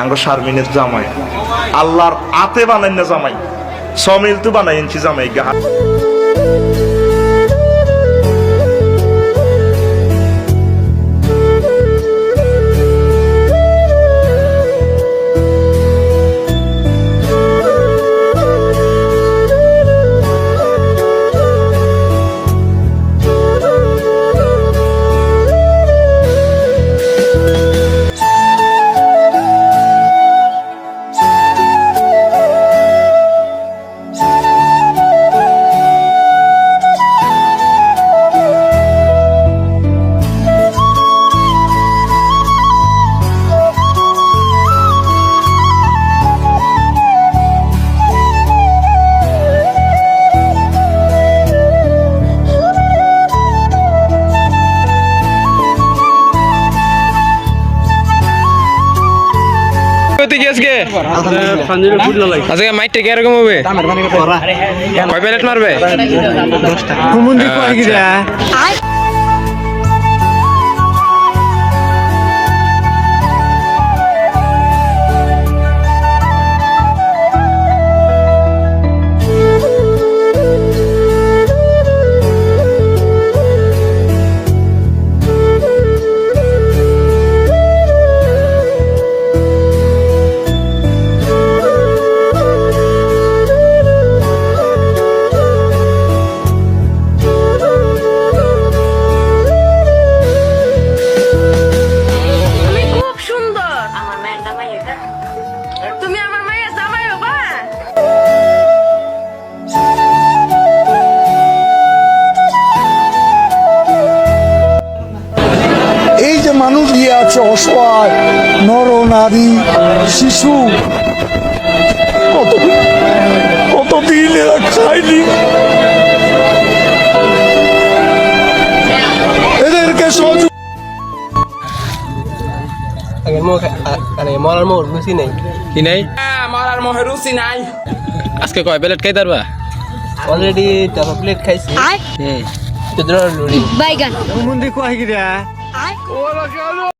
আঙ্গ শারমিনের জামাই আল্লাহর আতে বানাই না জামাই সমিল তো বানাই ইঞ্চি জামাই গা আজকে মাইটটা কিরকম হবে? কয় প্লেট মারবে? তুমি আমার মায়ের জামাই হবা। এই যে মানুষ দিয়ে আছে অসহায় নর নারী শিশু কতদিন এরা খায়নি এদেরকে সহযোগ মরার মোর রুচি নেই কি নাই? মরার মোহের রুচি নাই আজকে কয় প্লেট খাই তারবা? অলরেডি প্লেট খাইছি হুম বাইগান মন্দির কোয়াই গিরা